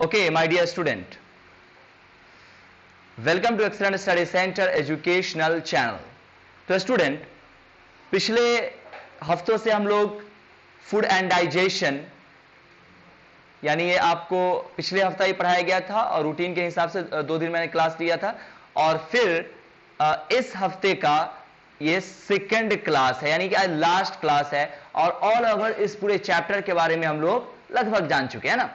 Okay, my dear student, welcome to Excellent Study Center Educational Channel. तो student, पिछले हफ्तों से हम लोग फूड एंड डाइजेशन, यानी ये आपको पिछले हफ्ता ही पढ़ाया गया था और रूटीन के हिसाब से 2 दिन मैंने क्लास लिया था, और फिर इस हफ्ते का ये सेकंड क्लास है, यानी कि आज लास्ट क्लास है, और ऑल ओवर इस पूरे चैप्टर के बारे में हम लोग लगभग जान चुके हैं ना।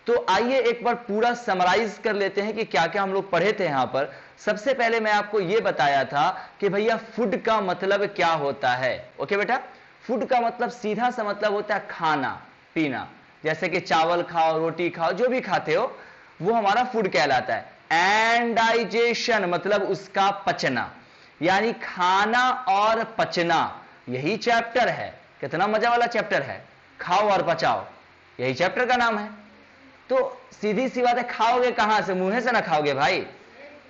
तो आइए एक बार पूरा समराइज कर लेते हैं कि क्या क्या हम लोग पढ़े थे यहां पर। सबसे पहले मैं आपको यह बताया था कि भैया फूड का मतलब क्या होता है। ओके बेटा, फूड का मतलब सीधा सा मतलब होता है खाना पीना, जैसे कि चावल खाओ, रोटी खाओ, जो भी खाते हो वो हमारा फूड कहलाता है। एंड डाइजेशन मतलब उसका पचना, यानी खाना और पचना, यही चैप्टर है। कितना मजा वाला चैप्टर है, खाओ और पचाओ, यही चैप्टर का नाम है। तो सीधी सी बात है, खाओगे कहां से, मुंह से ना खाओगे भाई।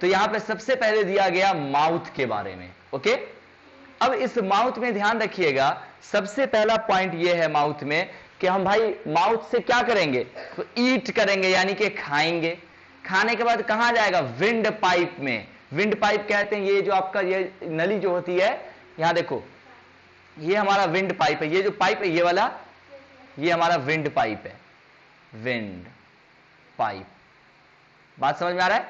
तो यहां पे सबसे पहले दिया गया माउथ के बारे में। ओके, अब इस माउथ में ध्यान रखिएगा, सबसे पहला पॉइंट यह है माउथ में कि हम भाई माउथ से क्या करेंगे, तो ईट करेंगे, यानी कि खाएंगे। खाने के बाद कहां जाएगा, विंड पाइप में। विंड पाइप कहते हैं ये जो आपका ये नली जो होती है, यहां देखो ये हमारा विंड पाइप है, ये जो पाइप है ये वाला, ये हमारा विंड पाइप है, विंड पाइप। बात समझ में आ रहा है।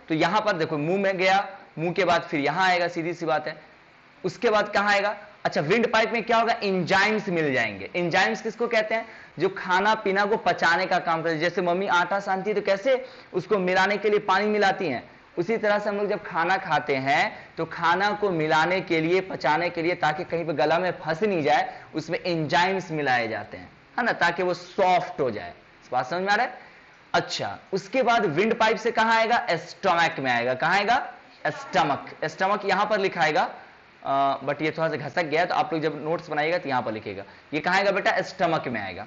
तो यहां पर देखो मुंह में गया, मुंह के बाद फिर यहां आएगा, सीधी सी बात है। उसके बाद कहां आएगा, अच्छा विंड पाइप में क्या होगा, एंजाइम्स मिल जाएंगे। एंजाइम्स किसको कहते हैं, जो खाना पीना को पचाने का काम करते हैं। जैसे मम्मी आटा सानती है तो कैसे उसको मिलाने के लिए पानी मिलाती हैं, उसी तरह से हम लोग जब खाना खाते हैं तो खाना को मिलाने के लिए, पचाने के लिए, ताकि कहीं पर गला में फंस नहीं जाए, उसमें एंजाइम्स मिलाए जाते हैं, है ना, ताकि वो सॉफ्ट हो जाए। इस बात समझ में आ रहा है। अच्छा, उसके बाद विंड पाइप से कहां आएगा, स्टमक में आएगा। कहां आएगा, स्टमक। स्टमक यहां पर लिखाएगा, बट ये थोड़ा सा घसक गया है, तो आप लोग जब नोट्स बनाइएगा तो यहां पर लिखेगा। ये कहां आएगा बेटा, स्टमक में आएगा।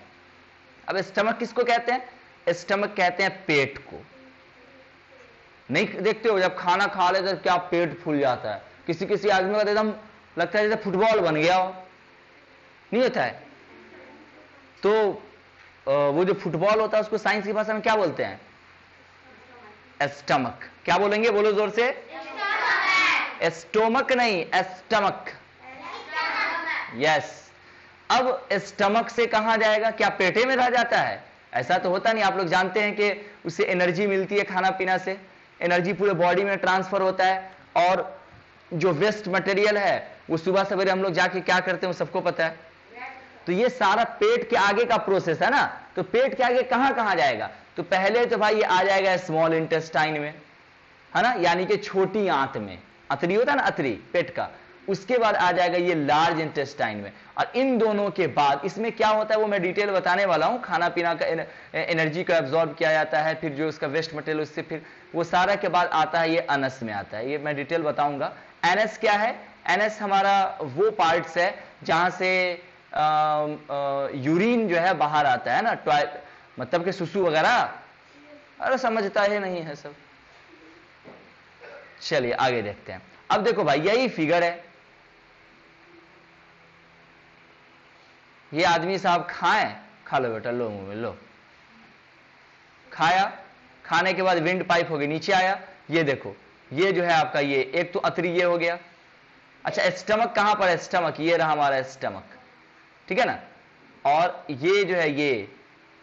अब स्टमक किसको कहते हैं, स्टमक कहते हैं पेट को। नहीं देखते हो जब खाना खा लेते तो क्या पेट फूल जाता है, किसी किसी आदमी का एकदम लगता है जैसे फुटबॉल बन गया हो, नहीं होता है। तो वो जो फुटबॉल होता है उसको साइंस की भाषा में क्या बोलते हैं, स्टमक। क्या बोलेंगे, बोलो जोर से, स्टोमक नहीं, स्टमक। यस। अब स्टमक से कहां जाएगा, क्या पेटे में रह जाता है, ऐसा तो होता नहीं। आप लोग जानते हैं कि उससे एनर्जी मिलती है, खाना पीना से एनर्जी पूरे बॉडी में ट्रांसफर होता है, और जो वेस्ट मटेरियल है वो सुबह सवेरे हम लोग जाके क्या करते हैं वो सबको पता है। तो ये सारा पेट के आगे का प्रोसेस है ना। तो पेट के आगे कहां कहां जाएगा, तो पहले तो भाई ये आ जाएगा स्मॉल इंटेस्टाइन में, है ना, यानी कि छोटी आंत में, अतरी होता है ना, अतरी पेट का। उसके बाद आ जाएगा ये लार्ज इंटेस्टाइन में, और इन दोनों के बाद इसमें क्या होता है वो मैं डिटेल बताने वाला हूं। खाना पीना का एनर्जी को एब्जॉर्ब किया जाता है, फिर जो उसका वेस्ट मटेरियल उससे फिर वो सारा के बाद आता है ये अनस में आता है, ये मैं डिटेल बताऊंगा। एनस क्या है, एनस हमारा वो पार्ट्स है जहां से यूरिन जो है बाहर आता है ना, मतलब कि सुसु वगैरह। अरे समझता है नहीं है सब। चलिए आगे देखते हैं। अब देखो भाई यही फिगर है, ये आदमी साहब खाएं, खा लो बेटा, लो मुंह में लो। खाया, खाने के बाद विंड पाइप हो गई, नीचे आया, ये देखो ये जो है आपका ये एक तो अतरी ये हो गया। अच्छा स्टमक कहां पर है, स्टमक ये रहा हमारा स्टमक, ठीक है ना। और ये जो है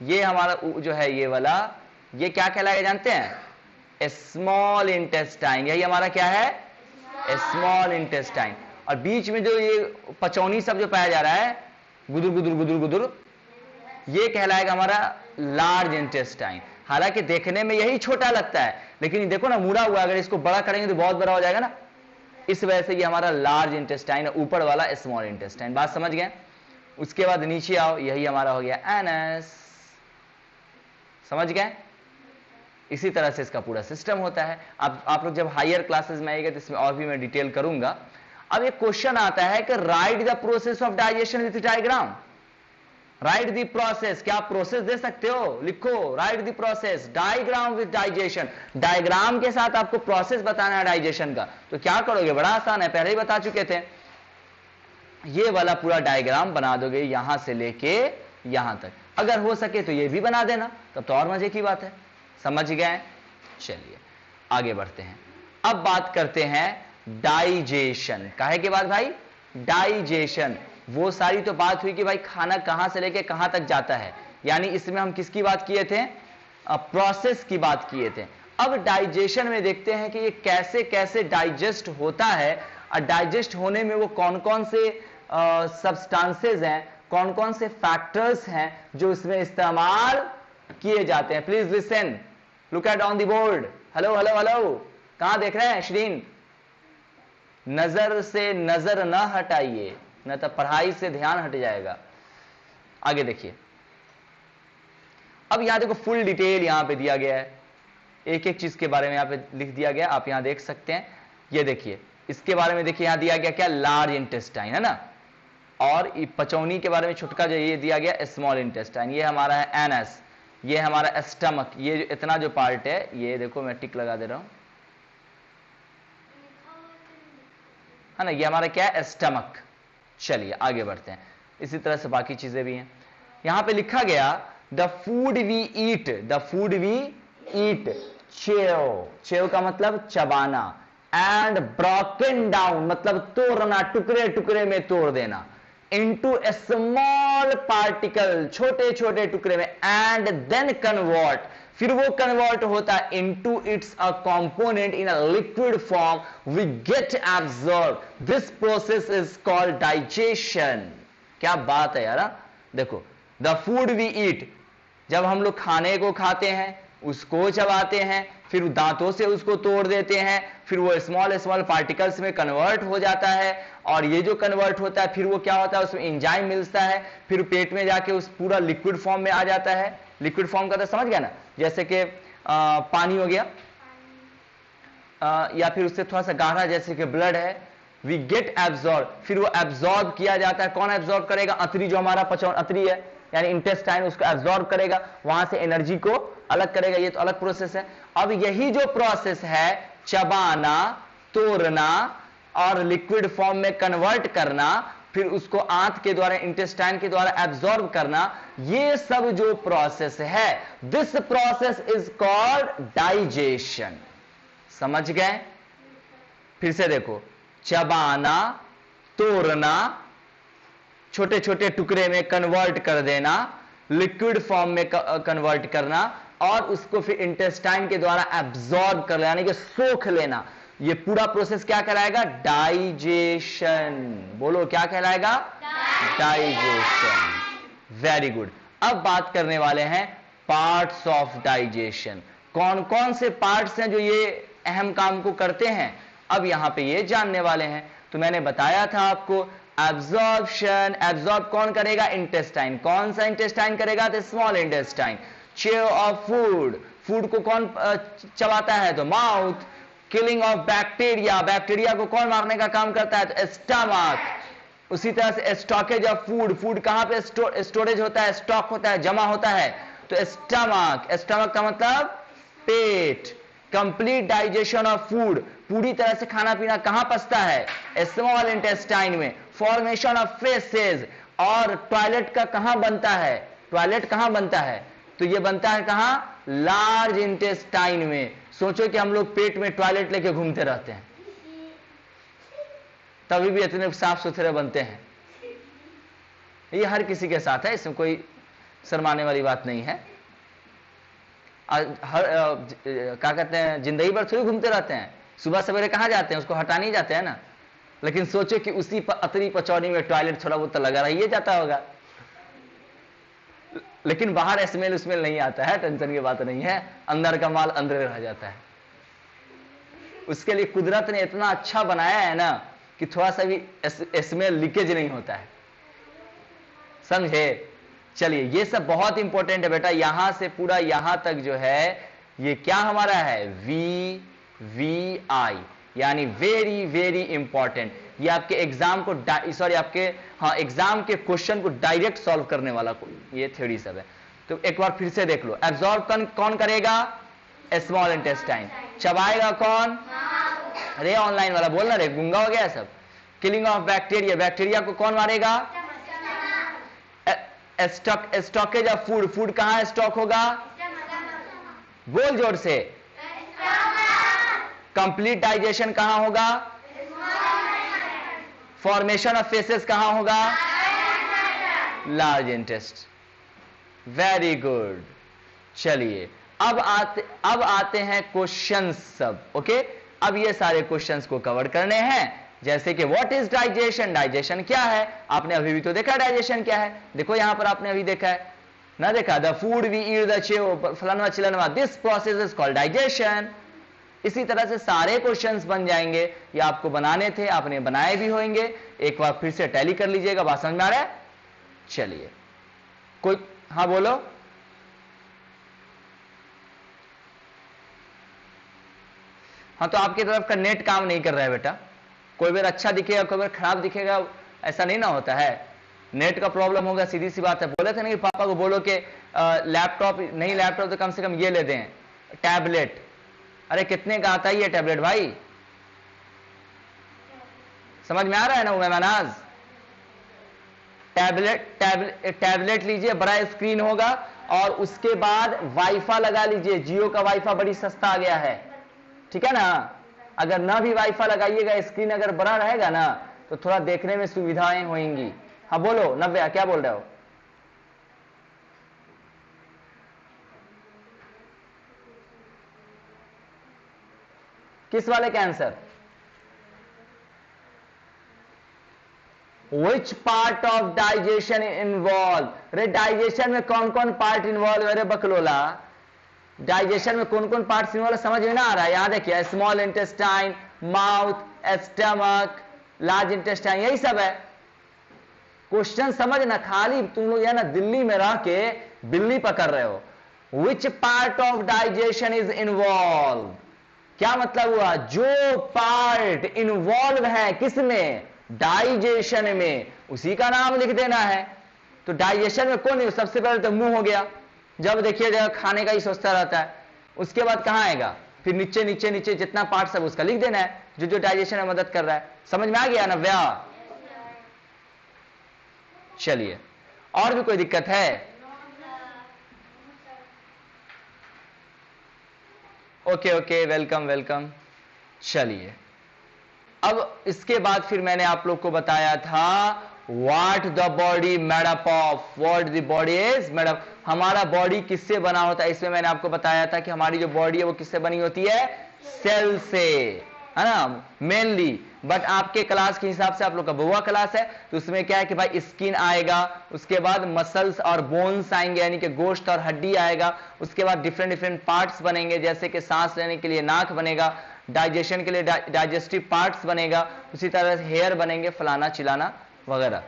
ये हमारा जो है ये वाला, ये क्या कहलाएगा जानते हैं, स्मॉल इंटेस्टाइन। यही हमारा क्या है, स्मॉल इंटेस्टाइन। और बीच में जो ये पचौनी सब जो पाया जा रहा है, गुदुर गुदुर गुदुर गुदुर, ये कहलाएगा हमारा लार्ज इंटेस्टाइन। हालांकि देखने में यही छोटा लगता है, लेकिन देखो ना मुड़ा हुआ, अगर इसको बड़ा करेंगे तो बहुत बड़ा हो जाएगा ना। इस वजह से ये हमारा लार्ज इंटेस्टाइन है, ऊपर वाला स्मॉल इंटेस्टाइन। बात समझ गए। उसके बाद नीचे आओ, यही हमारा हो गया एनस, समझ गए। इसी तरह से इसका पूरा सिस्टम होता है। अब आप लोग जब हायर क्लासेस में आएंगे तो इसमें और भी मैं डिटेल करूंगा। अब एक क्वेश्चन आता है कि right the process of digestion with diagram. Right the process, क्या आप प्रोसेस दे सकते हो, लिखो right the process, diagram with digestion. Diagram के साथ आपको प्रोसेस बताना है डाइजेशन का, तो क्या करोगे, बड़ा आसान है, पहले ही बता चुके थे। ये वाला पूरा डायग्राम बना दोगे, यहां से लेके यहां तक। अगर हो सके तो ये भी बना देना, तब तो और मजे की बात है। समझ गए? चलिए आगे बढ़ते हैं। अब बात करते हैं डाइजेशन। काहे के बाद भाई? डाइजेशन। वो सारी तो बात हुई कि भाई खाना कहां से लेके कहां तक जाता है, यानी इसमें हम किसकी बात किए थे? प्रोसेस की बात किए थे। अब डाइजेशन में देखते हैं कि ये कैसे कैसे डाइजेस्ट होता है, और डाइजेस्ट होने में वो कौन कौन से सब्सटेंसेस हैं, कौन कौन से फैक्टर्स हैं जो इसमें इस्तेमाल किए जाते हैं। Please listen, look at on the board. Hello hello hello, कहां देख रहे हैं श्रीन? नजर से नजर ना हटाइए, न तो पढ़ाई से ध्यान हट जाएगा। आगे देखिए, अब यहां देखो फुल डिटेल यहां पे दिया गया है, एक एक चीज के बारे में यहां पे लिख दिया गया, आप यहां देख सकते हैं। ये देखिए इसके बारे में, देखिए यहां दिया गया क्या? लार्ज इंटेस्टाइन, है ना। और पचौनी के बारे में छुटका जो ये दिया गया स्मॉल इंटेस्टाइन। ये हमारा है एनस, ये हमारा स्टमक, ये इतना जो पार्ट है, ये देखो मैं टिक लगा दे रहा हूं, है ना। ये हमारा क्या है? स्टमक। चलिए आगे बढ़ते हैं। इसी तरह से बाकी चीजें भी हैं। यहां पे लिखा गया the food we eat, the food we eat, chew, chew का मतलब चबाना, एंड ब्रोकन डाउन मतलब तोड़ना, टुकड़े टुकड़े में तोड़ देना, इनटू ए स्मॉल पार्टिकल, छोटे छोटे टुकड़े में, एंड देन कन्वर्ट, फिर वो कन्वर्ट होता है into its a component in a liquid form we get absorb, this process is called digestion. क्या बात है यार। देखो द फूड वी ईट, जब हम लोग खाने को खाते हैं, उसको चबाते हैं, फिर दांतों से उसको तोड़ देते हैं, फिर वो स्मॉल स्मॉल पार्टिकल्स में कन्वर्ट हो जाता है, और ये जो कन्वर्ट होता है फिर वो क्या होता है? उसमें एंजाइम मिलता है, फिर पेट में जाके उस पूरा लिक्विड फॉर्म में आ जाता है। लिक्विड फॉर्म का तो समझ गया ना, जैसे कि पानी हो गया, या फिर उससे थोड़ा सा गाढ़ा जैसे कि ब्लड है। वी गेट एब्जॉर्ब, फिर वो एब्जॉर्ब किया जाता है। कौन एब्जॉर्ब करेगा? अतरी, जो हमारा पचौन अतरी है यानी इंटेस्टाइन, उसको एब्जॉर्ब करेगा, वहां से एनर्जी को अलग करेगा। ये तो अलग प्रोसेस है। अब यही जो प्रोसेस है, चबाना, तोड़ना और लिक्विड फॉर्म में कन्वर्ट करना, फिर उसको आंत के द्वारा, इंटेस्टाइन के द्वारा एब्जॉर्ब करना, ये सब जो प्रोसेस है, this process is called digestion. समझ गए? फिर से देखो, चबाना, तोड़ना, छोटे छोटे टुकड़े में कन्वर्ट कर देना, लिक्विड फॉर्म में कन्वर्ट करना, और उसको फिर इंटेस्टाइन के द्वारा एब्जॉर्ब कर लेना, यानी कि सोख लेना। ये पूरा प्रोसेस क्या कहलाएगा? डाइजेशन। बोलो क्या कहलाएगा? डाइजेशन। Very good. अब बात करने वाले हैं पार्ट्स ऑफ डाइजेशन। कौन कौन से पार्ट्स हैं जो ये अहम काम को करते हैं, अब यहां पे ये जानने वाले हैं। तो मैंने बताया था आपको एब्जॉर्प्शन, एब्जॉर्ब कौन करेगा? इंटेस्टाइन। कौन सा इंटेस्टाइन करेगा? तो small intestine. Chew of food, food को कौन चबाता है? तो mouth. Killing of bacteria, bacteria को कौन मारने का काम करता है? तो स्टमक। उसी तरह से स्टॉकेज ऑफ फूड, फूड कहां पे स्टोरेज होता है, स्टॉक होता है, जमा होता है? तो स्टमक। स्टमक का मतलब पेट। कंप्लीट डाइजेशन ऑफ फूड, पूरी तरह से खाना पीना कहां पचता है? स्मॉल इंटेस्टाइन में। फॉर्मेशन ऑफ फेसेस, और टॉयलेट का कहां बनता है? टॉयलेट कहां बनता है? तो ये बनता है कहां? लार्ज इंटेस्टाइन में। सोचो कि हम लोग पेट में टॉयलेट लेके घूमते रहते हैं, तभी भी इतने साफ सुथरे बनते हैं। ये हर किसी के साथ है, इसमें कोई शर्माने वाली बात नहीं है। क्या कहते हैं, जिंदगी भर थोड़ी घूमते रहते हैं। सुबह सवेरे कहां जाते हैं? उसको हटा नहीं जाते हैं ना। लेकिन सोचो कि उसी अतरी पचौनी में टॉयलेट थोड़ा बहुत तो लगा रही जाता होगा, लेकिन बाहर स्मेल स्मेल नहीं आता है। टेंशन की बात नहीं है, अंदर का माल अंदर रह जाता है। उसके लिए कुदरत ने इतना अच्छा बनाया है ना कि थोड़ा सा भी स्मेल लीकेज नहीं होता है। समझे? चलिए, ये सब बहुत इंपॉर्टेंट है बेटा। यहां से पूरा यहां तक जो है, ये क्या हमारा है? VVI, यानी वेरी वेरी इंपॉर्टेंट। ये आपके एग्जाम को आपके एग्जाम के क्वेश्चन को डायरेक्ट सॉल्व करने वाला ये थ्योरी सब है। तो एक बार फिर से देख लो। एब्जॉर्ब कौन करेगा? Small intestine. चबाएगा कौन? अरे ऑनलाइन वाला बोलना रे, गुंगा हो गया सब। किलिंग ऑफ बैक्टीरिया, बैक्टीरिया को कौन मारेगा? स्टॉकेज ऑफ फूड, फूड कहां स्टॉक होगा? बोल जोर से। कंप्लीट डाइजेशन कहां होगा? फॉर्मेशन ऑफ फेसेस कहां होगा? Large interest. Very good. चलिए अब आते हैं क्वेश्चंस सब। ओके, अब ये सारे क्वेश्चंस को कवर करने हैं, जैसे कि व्हाट इज डाइजेशन, डाइजेशन क्या है? आपने अभी भी तो देखा डाइजेशन क्या है। देखो यहां पर आपने अभी देखा है ना, देखा the food we eat the chew फलाना चिलनवा, this process is called digestion. इसी तरह से सारे क्वेश्चंस बन जाएंगे। ये आपको बनाने थे, आपने बनाए भी होंगे। एक बार फिर से टैली कर लीजिएगा। बात समझ में आ रहा है? चलिए कोई, हाँ बोलो। हाँ तो आपकी तरफ का नेट काम नहीं कर रहा है बेटा, कोई बार अच्छा दिखेगा कोई बार खराब दिखेगा, ऐसा नहीं ना होता है। नेट का प्रॉब्लम होगा, सीधी सी बात है। बोले थे ना कि पापा को बोलो कि लैपटॉप नहीं, लैपटॉप तो कम से कम ये ले दें, टैबलेट। अरे कितने का आता है ये टैबलेट भाई? समझ में आ रहा है ना मेहमानाज? टैबलेट लीजिए, बड़ा स्क्रीन होगा, और उसके बाद वाईफाई लगा लीजिए। जियो का वाईफाई बड़ी सस्ता आ गया है, ठीक है ना। अगर ना भी वाईफाई लगाइएगा, स्क्रीन अगर बड़ा रहेगा ना तो थोड़ा देखने में सुविधाएं होंगी। हाँ बोलो नव्या, क्या बोल रहे हो? किस वाले का answer? Which part of digestion involve? अरे डाइजेशन में कौन कौन पार्ट इन्वॉल्व है रे बकलोला? डाइजेशन में कौन कौन पार्ट इन्वॉल्व समझ में ना आ रहा है? याद देखिए, small intestine, mouth, stomach, large intestine, यही सब है। क्वेश्चन समझ ना, खाली तुम लोग ना दिल्ली में रह के बिल्ली पकड़ रहे हो। Which part of digestion is involve? क्या मतलब हुआ? जो पार्ट इन्वॉल्व है किसमें? डाइजेशन में, उसी का नाम लिख देना है। तो डाइजेशन में कौन है? सबसे पहले तो मुंह हो गया, जब देखिए जगह खाने का ही सोचता रहता है। उसके बाद कहां आएगा? फिर नीचे नीचे नीचे जितना पार्ट सब उसका लिख देना है, जो जो डाइजेशन में मदद कर रहा है। समझ में आ गया ना व्या? चलिए, और भी कोई दिक्कत है? Okay okay, welcome welcome. चलिए अब इसके बाद फिर मैंने आप लोग को बताया था what the body made up of, what the body is made up. हमारा बॉडी किससे बना होता है? इसमें मैंने आपको बताया था कि हमारी जो बॉडी है वो किससे बनी होती है? सेल से, है ना, मेनली। बट आपके क्लास के हिसाब से, आप लोग का बहुआ क्लास है, तो उसमें क्या है कि भाई स्किन आएगा, उसके बाद मसल्स और बोन्स आएंगे, यानी कि गोश्त और हड्डी आएगा। उसके बाद डिफरेंट डिफरेंट पार्ट्स बनेंगे, जैसे कि सांस लेने के लिए नाक बनेगा, डाइजेशन के लिए डाइजेस्टिव पार्ट्स बनेगा, उसी तरह से हेयर बनेंगे, फलाना चिलाना वगैरह।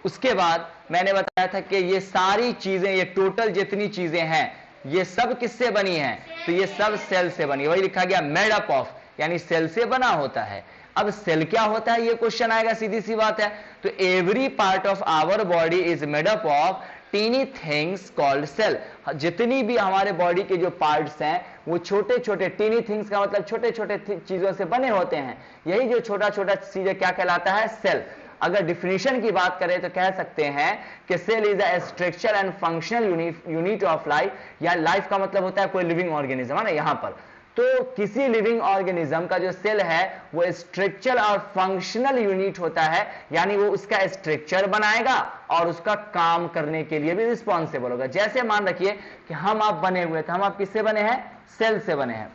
उसके बाद मैंने बताया था कि ये सारी चीजें, ये टोटल जितनी चीजें हैं, ये सब किससे बनी हैं? तो ये सब सेल से बनी, वही लिखा गया मेड अप ऑफ, यानी सेल से बना होता है। अब सेल क्या होता है ये क्वेश्चन आएगा, सीधी सी बात है। तो every part of our body is made up of tiny things called cell. जितनी भी हमारे बॉडी के जो पार्ट्स हैं वो छोटे छोटे, टीनी थिंग्स का मतलब छोटे छोटे चीजों से बने होते हैं। यही जो छोटा छोटा चीजें क्या कहलाता है? सेल। अगर डिफिनेशन की बात करें तो कह सकते हैं कि cell is a structure and functional unit of life, या लाइफ का मतलब होता है कोई लिविंग ऑर्गेनिज्म, है ना यहां पर। तो किसी लिविंग ऑर्गेनिज्म का जो सेल है वो स्ट्रक्चर और फंक्शनल यूनिट होता है, यानी वो उसका स्ट्रक्चर बनाएगा और उसका काम करने के लिए भी रिस्पॉन्सिबल होगा। जैसे मान रखिए कि हम आप बने हुए थे, हम आप किससे बने हैं? सेल से बने हैं।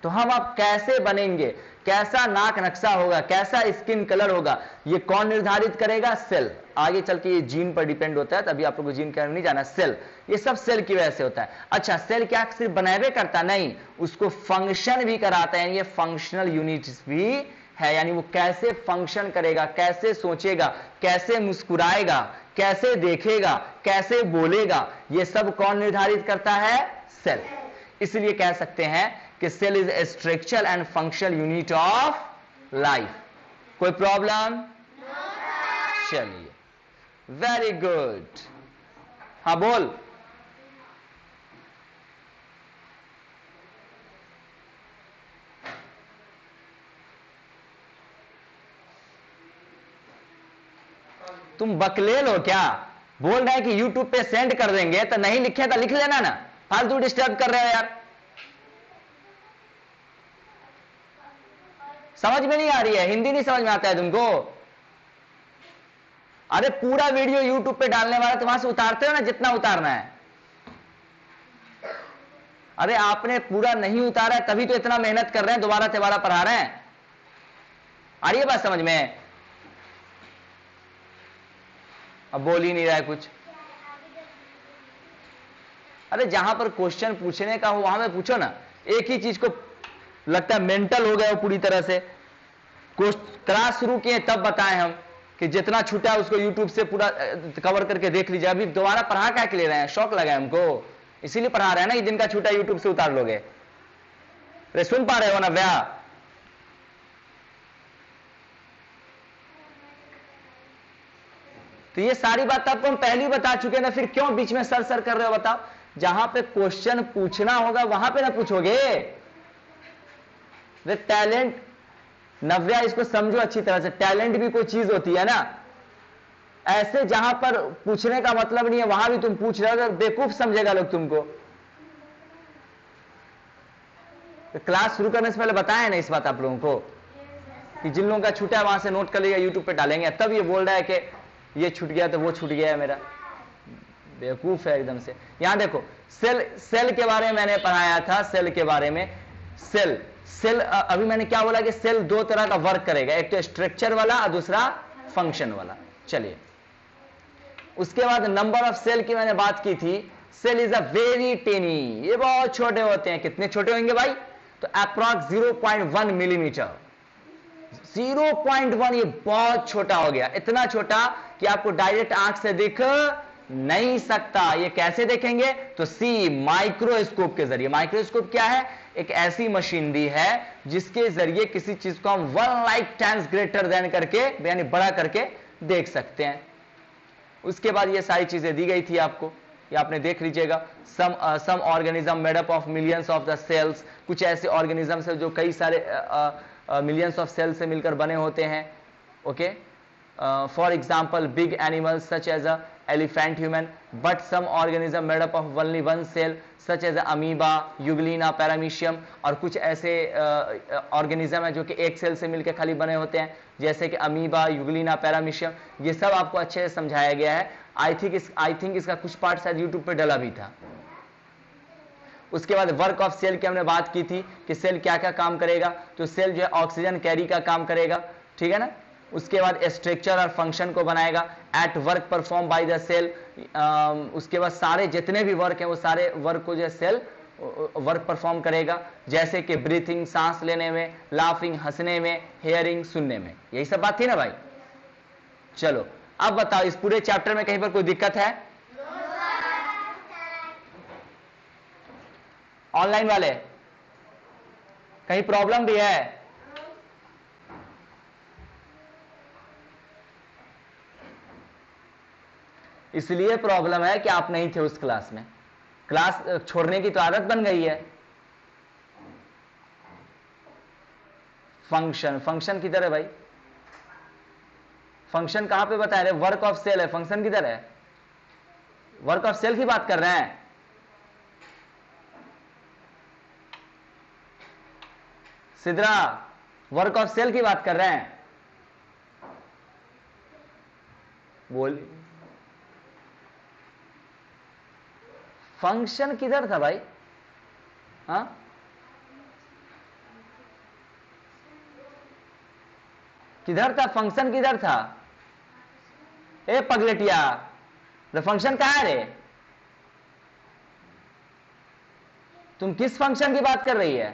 तो हम आप कैसे बनेंगे, कैसा नाक नक्शा होगा, कैसा स्किन कलर होगा, ये कौन निर्धारित करेगा? सेल। आगे चल के ये जीन पर डिपेंड होता है, तभी आप लोग को जीन के नहीं जाना। सेल, ये सब सेल की वजह से होता है। अच्छा, सेल क्या सिर्फ बनावे करता? नहीं, उसको फंक्शन भी कराता है। ये फंक्शनल यूनिट्स भी है, यानी वो कैसे फंक्शन करेगा, कैसे सोचेगा, कैसे मुस्कुराएगा, कैसे देखेगा, कैसे बोलेगा, ये सब कौन निर्धारित करता है? सेल। इसलिए कह सकते हैं कि cell is a structure and functional unit of life. कोई प्रॉब्लम? चलिए, वेरी गुड। हाँ बोल। तुम बकलेल हो क्या? बोल रहे हैं कि यूट्यूब पे सेंड कर देंगे, तो नहीं लिखे तो लिख लेना ना, फालतू डिस्टर्ब कर रहे हो यार। समझ में नहीं आ रही है, हिंदी नहीं समझ में आता है तुमको? अरे पूरा वीडियो यूट्यूब पे डालने वाला तो वहां से उतारते हो ना जितना उतारना है। अरे आपने पूरा नहीं उतारा है तभी तो इतना मेहनत कर रहे हैं, दोबारा तिबारा पढ़ा रहे हैं। आ रही है बात समझ में? अब बोल ही नहीं रहा है कुछ। अरे जहां पर क्वेश्चन पूछने का हो वहां में पूछो ना। एक ही चीज को लगता है मेंटल हो गया हो पूरी तरह से। क्लास शुरू किए तब बताएं हम कि जितना छूटा है उसको यूट्यूब से पूरा कवर करके देख लीजिए। अभी दोबारा पढ़ा क्या के ले रहे हैं? शौक लगा है हमको, इसीलिए पढ़ा रहे हैं ना कि जिनका छूटा यूट्यूब से उतार लोगे। अरे सुन पा रहे हो ना भैया? तो ये सारी बात आपको हम पहले ही बता चुके हैं ना, फिर क्यों बीच में सर सर कर रहे हो बताओ? जहां पे क्वेश्चन पूछना होगा वहां पे ना पूछोगे। वे टैलेंट, नव्या इसको समझो अच्छी तरह से, टैलेंट भी कोई चीज होती है ना। ऐसे जहां पर पूछने का मतलब नहीं है वहां भी तुम पूछ रहे हो, तो बेवकूफ समझेगा लोग तुमको। तो क्लास शुरू करने से पहले बताया ना इस बात आप लोगों को कि जिन लोगों का छूटा है वहां से नोट कर लिया, यूट्यूब पे डालेंगे। तब ये बोल रहा है कि ये छूट गया तो वो छूट गया है मेरा। बेवकूफ है एकदम से। यहां देखो, सेल के बारे में मैंने पढ़ाया था, सेल के बारे में। सेल अभी मैंने क्या बोला कि सेल दो तरह का वर्क करेगा, एक तो स्ट्रक्चर वाला और दूसरा फंक्शन वाला। चलिए, उसके बाद नंबर ऑफ सेल की मैंने बात की थी। Cell is a very tiny, ये बहुत छोटे होते हैं। कितने छोटे होंगे भाई? तो अप्रॉक्स 0.1 मिलीमीटर। 0.1 ये बहुत छोटा हो गया, इतना छोटा कि आपको डायरेक्ट आंख से दिख नहीं सकता। ये कैसे देखेंगे? तो सी माइक्रोस्कोप के जरिए। माइक्रोस्कोप क्या है? एक ऐसी मशीनरी है जिसके जरिए किसी चीज को हम 1 लाइक टाइम्स ग्रेटर देन करके, यानी बड़ा करके देख सकते हैं। उसके बाद ये सारी चीजें दी गई थी आपको, ये आपने देख लीजिएगा। Some organism made up of millions of the cells. कुछ ऐसे ऑर्गेनिजम्स है जो कई सारे मिलियंस ऑफ सेल्स से मिलकर बने होते हैं। Okay, for example big animals such as a elephant human, but some organism made up of only one cell such as amoeba, Euglena, paramecium. और कुछ ऐसे ऑर्गेनिज्म है जो कि एक सेल से मिलकर खाली बने होते हैं, जैसे कि अमीबा, यूग्लिना, पैरामीशियम। ये सब आपको अच्छे से समझाया गया है। आई थिंक इसका कुछ पार्ट शायद यूट्यूब पे डला भी था। उसके बाद वर्क ऑफ सेल की हमने बात की थी कि सेल क्या क्या काम करेगा। तो सेल जो है ऑक्सीजन कैरी का काम करेगा, ठीक है ना। उसके बाद स्ट्रक्चर और फंक्शन को बनाएगा। At work perform by the cell. उसके बाद सारे जितने भी वर्क हैं वो सारे वर्क को जो सेल वर्क परफॉर्म करेगा, जैसे कि ब्रीथिंग, सांस लेने में, लाफिंग, हंसने में, हेयरिंग, सुनने में। यही सब बात थी ना भाई? चलो अब बताओ, इस पूरे चैप्टर में कहीं पर कोई दिक्कत है? ऑनलाइन वाले कहीं प्रॉब्लम भी है? इसलिए प्रॉब्लम है कि आप नहीं थे उस क्लास में। क्लास छोड़ने की तो आदत बन गई है। फंक्शन किधर है भाई? फंक्शन कहां पे बता रहे? वर्क ऑफ सेल है, फंक्शन किधर है? वर्क ऑफ सेल की बात कर रहे हैं। सिद्रा, वर्क ऑफ सेल की बात कर रहे हैं? बोल, फंक्शन किधर था भाई? हाँ, किधर था फंक्शन? किधर था? ए पगलेटिया, द फंक्शन कहां है रे? तुम किस फंक्शन की बात कर रही है?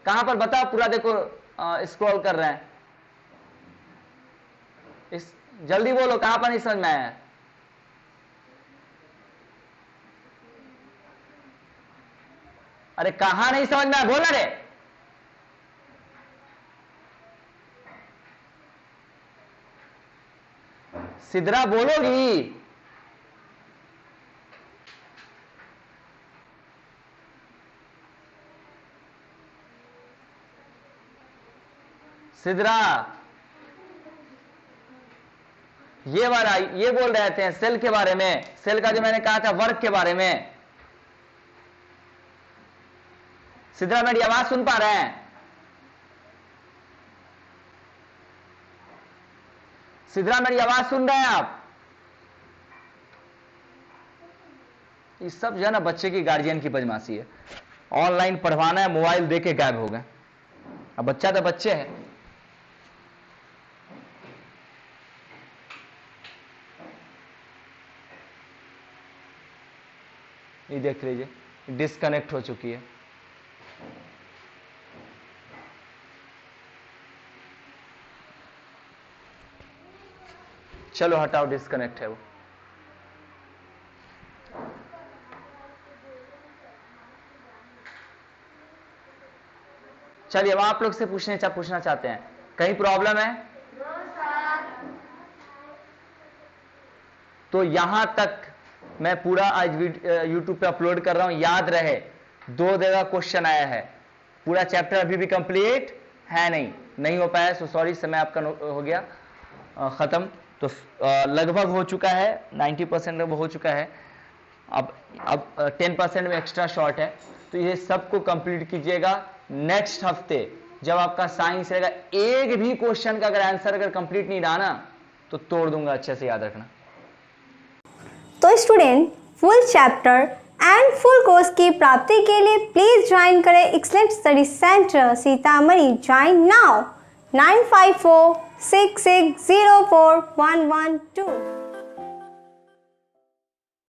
कहां पर बताओ पूरा। देखो स्क्रॉल कर रहे हैं, जल्दी बोलो, कहां पर नहीं समझ में आया? अरे कहां नहीं समझ में आया, बोला रे। सिद्रा बोलोगी? सिद्रा, ये वाला ये बोल रहे थे सेल के बारे में, सेल का जो मैंने कहा था वर्क के बारे में। सिद्रा मेरी आवाज सुन पा रहे हैं? सिद्रा मेरी आवाज सुन रहे हैं आप? ये सब जो है ना बच्चे की गार्जियन की बदमाशी है। ऑनलाइन पढ़वाना है, मोबाइल देके गायब हो गए। अब बच्चा तो बच्चे है। ये देख लीजिए डिस्कनेक्ट हो चुकी है। चलो हटाओ, डिस्कनेक्ट है वो। चलिए अब आप लोग से पूछना चाहते हैं, कहीं प्रॉब्लम है? तो यहां तक मैं पूरा आज YouTube पे अपलोड कर रहा हूं। याद रहे 2 जगह क्वेश्चन आया है। पूरा चैप्टर अभी भी कंप्लीट है नहीं हो पाया, सो सॉरी, समय आपका हो गया खत्म। तो लगभग हो चुका है, 90% लगभग हो चुका है। अब 10% में एक्स्ट्रा शॉर्ट है। तो ये सबको कंप्लीट कीजिएगा। नेक्स्ट हफ्ते जब आपका साइंस रहेगा, एक भी क्वेश्चन का अगर आंसर अगर कंप्लीट नहीं रहा ना तो तोड़ दूंगा, अच्छे से याद रखना। तो student full chapter and full course की प्राप्ति के लिए प्लीज ज्वाइन करें excellent study centre Sitamarhi. Join now 9546604112।